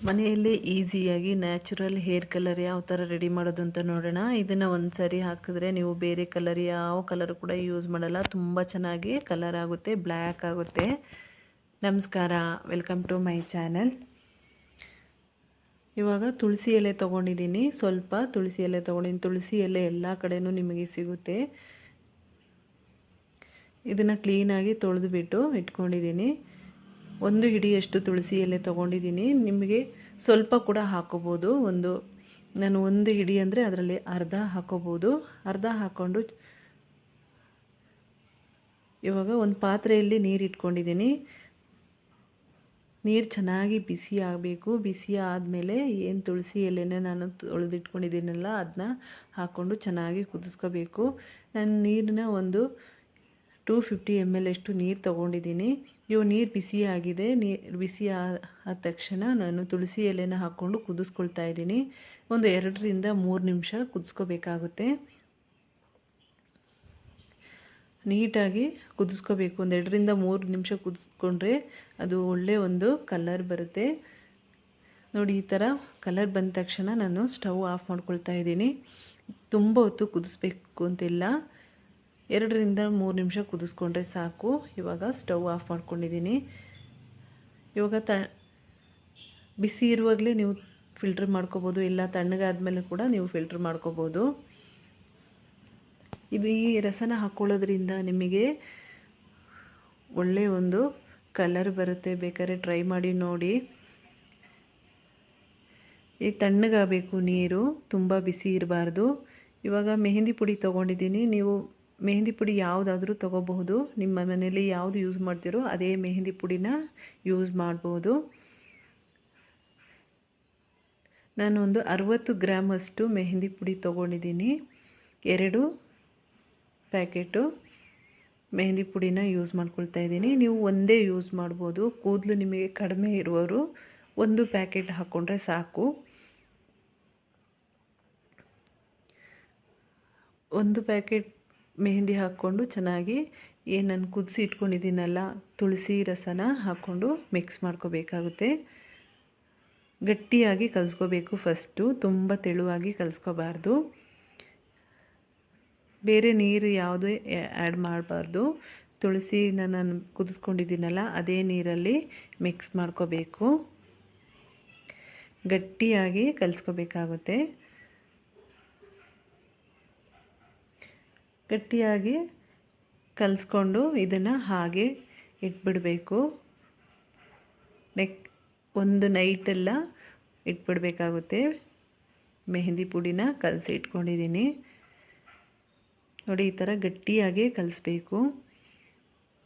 ಮನೆಯಲ್ಲಿ ಈಸಿಯಾಗಿ natural hair colour ಯಾವ ಥರ ರೆಡಿ ಮಾಡೋದು ಅಂತ ನೋಡೋಣ. ಇದನ್ನು ಒಂದು ಸರಿ ಹಾಕಿದ್ರೆ ನೀವು ಬೇರೆ ಕಲರ್ ಯಾವ ಕಲರ್ ಕೂಡ ಯೂಸ್ ಮಾಡಲ್ಲ, ತುಂಬ ಚೆನ್ನಾಗಿ ಕಲರ್ ಆಗುತ್ತೆ, ಬ್ಲ್ಯಾಕ್ ಆಗುತ್ತೆ. ನಮಸ್ಕಾರ, ವೆಲ್ಕಮ್ ಟು ಮೈ ಚಾನಲ್. ಇವಾಗ ತುಳಸಿ ಎಲೆ ತೊಗೊಂಡಿದ್ದೀನಿ, ಸ್ವಲ್ಪ ತುಳಸಿ ಎಲೆ ತೊಗೊಂಡಿದ್ದೀನಿ. ತುಳಸಿ ಎಲೆ ಎಲ್ಲ ಕಡೆಯೂ ನಿಮಗೆ ಸಿಗುತ್ತೆ. ಇದನ್ನು ಕ್ಲೀನಾಗಿ ತೊಳೆದುಬಿಟ್ಟು ಇಟ್ಕೊಂಡಿದ್ದೀನಿ. ಒಂದು ಹಿಡಿಯಷ್ಟು ತುಳಸಿ ಎಲೆ ತೊಗೊಂಡಿದ್ದೀನಿ. ನಿಮಗೆ ಸ್ವಲ್ಪ ಕೂಡ ಹಾಕೋಬೋದು. ನಾನು ಒಂದು ಹಿಡಿ ಅಂದರೆ ಅದರಲ್ಲಿ ಅರ್ಧ ಹಾಕೋಬೋದು. ಅರ್ಧ ಹಾಕ್ಕೊಂಡು ಇವಾಗ ಒಂದು ಪಾತ್ರೆಯಲ್ಲಿ ನೀರು ಇಟ್ಕೊಂಡಿದ್ದೀನಿ. ನೀರು ಚೆನ್ನಾಗಿ ಬಿಸಿ ಆಗಬೇಕು. ಬಿಸಿ ಆದಮೇಲೆ ಏನು ತುಳಸಿ ಎಲೆನ ನಾನು ತೊಳೆದಿಟ್ಕೊಂಡಿದ್ದೀನಲ್ಲ ಅದನ್ನ ಹಾಕ್ಕೊಂಡು ಚೆನ್ನಾಗಿ ಕುದಿಸ್ಕೋಬೇಕು. ನಾನು ನೀರನ್ನ ಒಂದು 250 ml ಅಷ್ಟು ನೀರು ತೊಗೊಂಡಿದ್ದೀನಿ. ಇವು ನೀರು ಬಿಸಿ ಆಗಿದೆ. ನೀರು ಬಿಸಿ ಆದ ತಕ್ಷಣ ನಾನು ತುಳಸಿ ಎಲೆನ ಹಾಕ್ಕೊಂಡು ಕುದಿಸ್ಕೊಳ್ತಾ ಇದ್ದೀನಿ. ಒಂದು 2 ರಿಂದ 3 ನಿಮಿಷ ಕುದಿಸ್ಕೋಬೇಕಾಗುತ್ತೆ. ನೀಟಾಗಿ ಕುದಿಸ್ಕೋಬೇಕು. ಒಂದು 2 ರಿಂದ 3 ನಿಮಿಷ ಕುದಿಸ್ಕೊಂಡ್ರೆ ಅದು ಒಳ್ಳೆ ಒಂದು ಕಲರ್ ಬರುತ್ತೆ. ನೋಡಿ, ಈ ಥರ ಕಲರ್ ಬಂದ ತಕ್ಷಣ ನಾನು ಸ್ಟವ್ ಆಫ್ ಮಾಡ್ಕೊಳ್ತಾ ಇದ್ದೀನಿ. ತುಂಬ ಹೊತ್ತು ಕುದಿಸ್ಬೇಕು ಅಂತಿಲ್ಲ, 2 ರಿಂದ 3 ನಿಮಿಷ ಕುದಿಸ್ಕೊಂಡ್ರೆ ಸಾಕು. ಇವಾಗ ಸ್ಟವ್ ಆಫ್ ಮಾಡ್ಕೊಂಡಿದ್ದೀನಿ. ಇವಾಗ ಬಿಸಿ ಇರುವಾಗಲೇ ನೀವು ಫಿಲ್ಟ್ರ್ ಮಾಡ್ಕೋಬೋದು, ಇಲ್ಲ ತಣ್ಣಗಾದ್ಮೇಲೆ ಕೂಡ ನೀವು ಫಿಲ್ಟ್ರ್ ಮಾಡ್ಕೋಬೋದು. ಈ ರಸನ ಹಾಕ್ಕೊಳ್ಳೋದ್ರಿಂದ ನಿಮಗೆ ಒಳ್ಳೆಯ ಒಂದು ಕಲರ್ ಬರುತ್ತೆ. ಬೇಕಾದ್ರೆ ಟ್ರೈ ಮಾಡಿ ನೋಡಿ. ಈ ತಣ್ಣಗಾಗಬೇಕು ನೀರು, ತುಂಬ ಬಿಸಿ ಇರಬಾರ್ದು. ಇವಾಗ ಮೆಹಂದಿ ಪುಡಿ ತೊಗೊಂಡಿದ್ದೀನಿ. ನೀವು ಮೆಹಂದಿ ಪುಡಿ ಯಾವುದಾದ್ರೂ ತೊಗೋಬಹುದು. ನಿಮ್ಮ ಮನೆಯಲ್ಲಿ ಯಾವುದು ಯೂಸ್ ಮಾಡ್ತೀರೋ ಅದೇ ಮೆಹಂದಿ ಪುಡಿನ ಯೂಸ್ ಮಾಡ್ಬೋದು. ನಾನು ಒಂದು 60 ಗ್ರಾಮ್ ಅಷ್ಟು ಮೆಹಂದಿ ಪುಡಿ ತೊಗೊಂಡಿದ್ದೀನಿ. 2 ಪ್ಯಾಕೆಟು ಮೆಹಂದಿ ಪುಡಿನ ಯೂಸ್ ಮಾಡ್ಕೊಳ್ತಾ ಇದ್ದೀನಿ. ನೀವು ಒಂದೇ ಯೂಸ್ ಮಾಡ್ಬೋದು. ಕೂದಲು ನಿಮಗೆ ಕಡಿಮೆ ಇರುವವರು 1 ಪ್ಯಾಕೆಟ್ ಹಾಕ್ಕೊಂಡ್ರೆ ಸಾಕು. 1 ಪ್ಯಾಕೆಟ್ ಮೆಹಂದಿ ಹಾಕ್ಕೊಂಡು ಚೆನ್ನಾಗಿ ನಾನು ಕುದಿಸಿ ಇಟ್ಕೊಂಡಿದ್ದೀನಲ್ಲ ತುಳಸಿ ರಸನ ಹಾಕ್ಕೊಂಡು ಮಿಕ್ಸ್ ಮಾಡ್ಕೋಬೇಕಾಗುತ್ತೆ. ಗಟ್ಟಿಯಾಗಿ ಕಲಿಸ್ಕೋಬೇಕು ಫಸ್ಟು, ತುಂಬ ತೆಳುವಾಗಿ ಕಲಿಸ್ಕೋಬಾರ್ದು. ಬೇರೆ ನೀರು ಯಾವುದೇ ಆ್ಯಡ್ ಮಾಡಬಾರ್ದು. ತುಳಸಿನ ನಾನು ಕುದಿಸ್ಕೊಂಡಿದ್ದೀನಲ್ಲ ಅದೇ ನೀರಲ್ಲಿ ಮಿಕ್ಸ್ ಮಾಡ್ಕೋಬೇಕು. ಗಟ್ಟಿಯಾಗಿ ಕಲಿಸ್ಕೋಬೇಕಾಗುತ್ತೆ. ಗಟ್ಟಿಯಾಗಿ ಕಲಿಸ್ಕೊಂಡು ಇದನ್ನು ಹಾಗೆ ಇಟ್ಬಿಡಬೇಕು. ಒಂದು ನೈಟೆಲ್ಲ ಇಟ್ಬಿಡಬೇಕಾಗುತ್ತೆ. ಮೆಹಂದಿ ಪುಡಿನ ಕಲಸಿ ಇಟ್ಕೊಂಡಿದ್ದೀನಿ. ನೋಡಿ, ಈ ಥರ ಗಟ್ಟಿಯಾಗಿ ಕಲಿಸ್ಬೇಕು,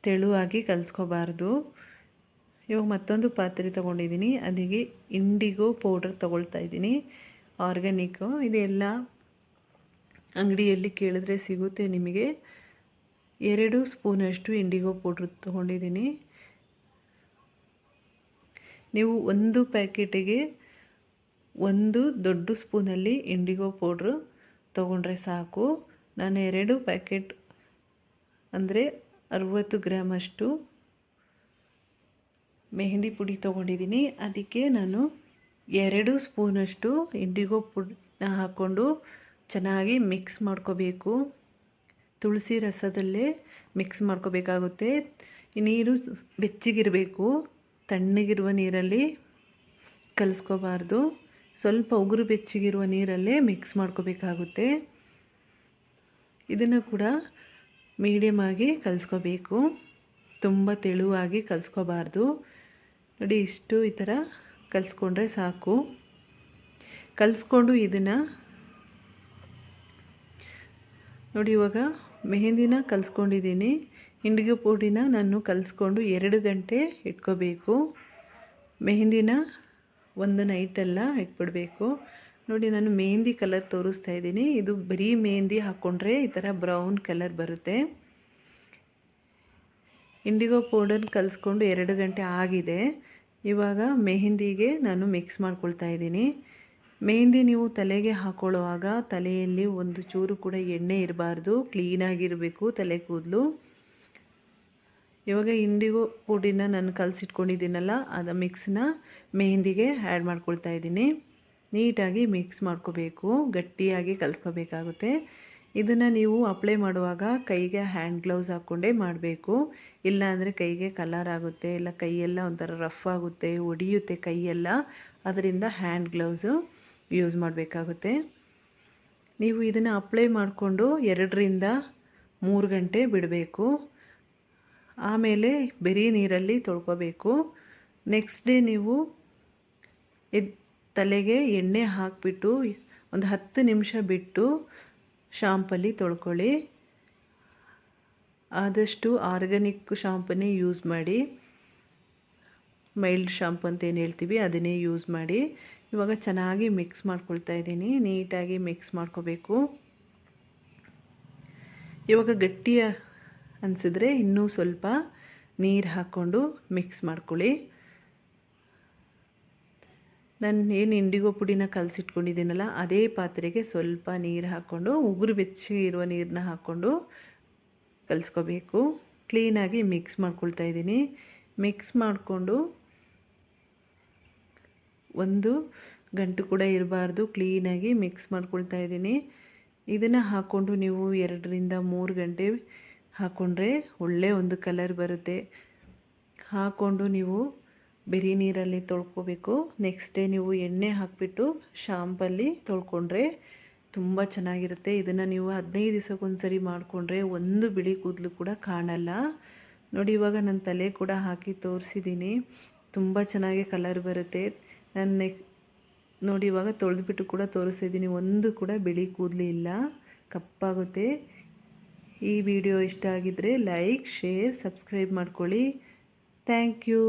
ತೆಳುವಾಗಿ ಕಲಿಸ್ಕೋಬಾರ್ದು. ಇವಾಗ ಮತ್ತೊಂದು ಪಾತ್ರೆ ತೊಗೊಂಡಿದ್ದೀನಿ. ಅದಕ್ಕೆ ಇಂಡಿಗೋ ಪೌಡರ್ ತೊಗೊಳ್ತಾ ಇದ್ದೀನಿ, ಆರ್ಗ್ಯಾನಿಕ್ಕು. ಇದೆಲ್ಲ ಅಂಗಡಿಯಲ್ಲಿ ಕೇಳಿದ್ರೆ ಸಿಗುತ್ತೆ ನಿಮಗೆ. 2 ಸ್ಪೂನಷ್ಟು ಇಂಡಿಗೋ ಪೌಡ್ರ್ ತೊಗೊಂಡಿದ್ದೀನಿ. ನೀವು 1 ಪ್ಯಾಕೆಟಿಗೆ 1 ದೊಡ್ಡ ಸ್ಪೂನಲ್ಲಿ ಇಂಡಿಗೋ ಪೌಡ್ರು ತೊಗೊಂಡ್ರೆ ಸಾಕು. ನಾನು 2 ಪ್ಯಾಕೆಟ್ ಅಂದರೆ 60 ಗ್ರಾಮ್ ಅಷ್ಟು ಮೆಹಂದಿ ಪುಡಿ ತೊಗೊಂಡಿದ್ದೀನಿ. ಅದಕ್ಕೆ ನಾನು 2 ಸ್ಪೂನಷ್ಟು ಇಂಡಿಗೋ ಪುಡಿನ ಹಾಕ್ಕೊಂಡು ಚೆನ್ನಾಗಿ ಮಿಕ್ಸ್ ಮಾಡ್ಕೋಬೇಕು. ತುಳಸಿ ರಸದಲ್ಲೇ ಮಿಕ್ಸ್ ಮಾಡ್ಕೋಬೇಕಾಗುತ್ತೆ. ನೀರು ಬೆಚ್ಚಗಿರಬೇಕು, ತಣ್ಣಗಿರುವ ನೀರಲ್ಲಿ ಕಲಿಸ್ಕೋಬಾರ್ದು. ಸ್ವಲ್ಪ ಉಗುರು ಬೆಚ್ಚಗಿರುವ ನೀರಲ್ಲೇ ಮಿಕ್ಸ್ ಮಾಡ್ಕೋಬೇಕಾಗುತ್ತೆ. ಇದನ್ನು ಕೂಡ ಮೀಡಿಯಮ್ ಆಗಿ ಕಲಿಸ್ಕೋಬೇಕು, ತುಂಬ ತೆಳುವಾಗಿ ಕಲಿಸ್ಕೋಬಾರ್ದು. ನೋಡಿ, ಇಷ್ಟು ಈ ಥರ ಕಲಿಸ್ಕೊಂಡ್ರೆ ಸಾಕು. ಕಲಿಸ್ಕೊಂಡು ಇದನ್ನು ನೋಡಿ, ಇವಾಗ ಮೆಹಂದಿನ ಕಲಿಸ್ಕೊಂಡಿದ್ದೀನಿ. ಇಂಡಿಗೋ ಪುಡಿನ ನಾನು ಕಲಿಸ್ಕೊಂಡು 2 ಗಂಟೆ ಇಟ್ಕೋಬೇಕು. ಮೆಹಂದಿನ ಒಂದು ನೈಟೆಲ್ಲ ಇಟ್ಬಿಡಬೇಕು. ನೋಡಿ, ನಾನು ಮೆಹಂದಿ ಕಲರ್ ತೋರಿಸ್ತಾ ಇದ್ದೀನಿ. ಇದು ಬರೀ ಮೆಹಂದಿ ಹಾಕ್ಕೊಂಡ್ರೆ ಈ ಥರ ಬ್ರೌನ್ ಕಲರ್ ಬರುತ್ತೆ. ಇಂಡಿಗೋ ಪೌಡರ್ ಕಲಿಸ್ಕೊಂಡು 2 ಗಂಟೆ ಆಗಿದೆ. ಇವಾಗ ಮೆಹಂದಿಗೆ ನಾನು ಮಿಕ್ಸ್ ಮಾಡ್ಕೊಳ್ತಾ ಇದ್ದೀನಿ. ಮೆಹಂದಿ ನೀವು ತಲೆಗೆ ಹಾಕೊಳ್ಳುವಾಗ ತಲೆಯಲ್ಲಿ ಒಂದು ಚೂರು ಕೂಡ ಎಣ್ಣೆ ಇರಬಾರ್ದು, ಕ್ಲೀನಾಗಿರಬೇಕು ತಲೆ ಕೂದಲು. ಇವಾಗ ಇಂಡಿಗೋ ಪುಡಿನ ನಾನು ಕಲಸಿಟ್ಕೊಂಡಿದ್ದೀನಲ್ಲ ಅದು ಮಿಕ್ಸ್ನ ಮೆಹಂದಿಗೆ ಆ್ಯಡ್ ಮಾಡ್ಕೊಳ್ತಾ ಇದ್ದೀನಿ. ನೀಟಾಗಿ ಮಿಕ್ಸ್ ಮಾಡ್ಕೋಬೇಕು, ಗಟ್ಟಿಯಾಗಿ ಕಲಿಸ್ಕೋಬೇಕಾಗುತ್ತೆ. ಇದನ್ನು ನೀವು ಅಪ್ಲೈ ಮಾಡುವಾಗ ಕೈಗೆ ಹ್ಯಾಂಡ್ ಗ್ಲೌಸ್ ಹಾಕ್ಕೊಂಡೇ ಮಾಡಬೇಕು. ಇಲ್ಲ ಅಂದರೆ ಕೈಗೆ ಕಲರ್ ಆಗುತ್ತೆ, ಇಲ್ಲ ಕೈಯೆಲ್ಲ ಒಂಥರ ರಫ್ ಆಗುತ್ತೆ, ಒಡೆಯುತ್ತೆ ಕೈಯೆಲ್ಲ. ಅದರಿಂದ ಹ್ಯಾಂಡ್ ಗ್ಲೌಸು ಯೂಸ್ ಮಾಡಬೇಕಾಗುತ್ತೆ. ನೀವು ಇದನ್ನು ಅಪ್ಲೈ ಮಾಡಿಕೊಂಡು 2ರಿಂದ 3 ಗಂಟೆ ಬಿಡಬೇಕು. ಆಮೇಲೆ ಬರೀ ನೀರಲ್ಲಿ ತೊಳ್ಕೊಬೇಕು. ನೆಕ್ಸ್ಟ್ ಡೇ ನೀವು ತಲೆಗೆ ಎಣ್ಣೆ ಹಾಕಿಬಿಟ್ಟು ಒಂದು 10 ನಿಮಿಷ ಬಿಟ್ಟು ಶಾಂಪಲ್ಲಿ ತೊಳ್ಕೊಳ್ಳಿ. ಆದಷ್ಟು ಆರ್ಗ್ಯಾನಿಕ್ ಶಾಂಪನ್ನೇ ಯೂಸ್ ಮಾಡಿ, ಮೈಲ್ಡ್ ಶಾಂಪು ಅಂತ ಏನು ಹೇಳ್ತೀವಿ ಅದನ್ನೇ ಯೂಸ್ ಮಾಡಿ. ಇವಾಗ ಚೆನ್ನಾಗಿ ಮಿಕ್ಸ್ ಮಾಡ್ಕೊಳ್ತಾ ಇದ್ದೀನಿ. ನೀಟಾಗಿ ಮಿಕ್ಸ್ ಮಾಡ್ಕೋಬೇಕು. ಇವಾಗ ಗಟ್ಟಿ ಅನಿಸಿದ್ರೆ ಇನ್ನೂ ಸ್ವಲ್ಪ ನೀರು ಹಾಕ್ಕೊಂಡು ಮಿಕ್ಸ್ ಮಾಡ್ಕೊಳ್ಳಿ. ನಾನು ಏನು ಇಂಡಿಗೋ ಪುಡಿನ ಕಲಸಿಟ್ಕೊಂಡಿದ್ದೀನಲ್ಲ ಅದೇ ಪಾತ್ರೆಗೆ ಸ್ವಲ್ಪ ನೀರು ಹಾಕ್ಕೊಂಡು ಉಗುರು ಬೆಚ್ಚಗಿರುವ ನೀರನ್ನ ಹಾಕ್ಕೊಂಡು ಕಲಿಸ್ಕೋಬೇಕು. ಕ್ಲೀನಾಗಿ ಮಿಕ್ಸ್ ಮಾಡ್ಕೊಳ್ತಾ ಇದ್ದೀನಿ. ಮಿಕ್ಸ್ ಮಾಡಿಕೊಂಡು ಒಂದು ಗಂಟು ಕೂಡ ಇರಬಾರ್ದು, ಕ್ಲೀನಾಗಿ ಮಿಕ್ಸ್ ಮಾಡ್ಕೊಳ್ತಾ ಇದ್ದೀನಿ. ಇದನ್ನು ಹಾಕ್ಕೊಂಡು ನೀವು 2ರಿಂದ 3 ಗಂಟೆ ಹಾಕ್ಕೊಂಡ್ರೆ ಒಳ್ಳೆ ಒಂದು ಕಲರ್ ಬರುತ್ತೆ. ಹಾಕ್ಕೊಂಡು ನೀವು ಬರೀ ನೀರಲ್ಲಿ ತೊಳ್ಕೊಬೇಕು. ನೆಕ್ಸ್ಟ್ ಡೇ ನೀವು ಎಣ್ಣೆ ಹಾಕಿಬಿಟ್ಟು ಶಾಂಪಲ್ಲಿ ತೊಳ್ಕೊಂಡ್ರೆ ತುಂಬ ಚೆನ್ನಾಗಿರುತ್ತೆ. ಇದನ್ನು ನೀವು 15 ದಿವಸಕ್ಕೊಂದ್ಸರಿ ಮಾಡಿಕೊಂಡ್ರೆ ಒಂದು ಬಿಳಿ ಕೂದಲು ಕೂಡ ಕಾಣಲ್ಲ. ನೋಡಿ, ಇವಾಗ ನಾನು ತಲೆ ಕೂಡ ಹಾಕಿ ತೋರಿಸಿದ್ದೀನಿ. ತುಂಬ ಚೆನ್ನಾಗಿ ಕಲರ್ ಬರುತ್ತೆ. ನಾನು ನೋಡಿ ಇವಾಗ ತೊಳೆದ್ಬಿಟ್ಟು ಕೂಡ ತೋರಿಸ್ತಿದ್ದೀನಿ. ಒಂದು ಕೂಡ ಬಿಳಿ ಕೂದಲು ಇಲ್ಲ, ಕಪ್ಪಾಗುತ್ತೆ. ಈ ವಿಡಿಯೋ ಇಷ್ಟ ಆಗಿದ್ದರೆ ಲೈಕ್, ಶೇರ್, ಸಬ್ಸ್ಕ್ರೈಬ್ ಮಾಡ್ಕೊಳ್ಳಿ. Thank you.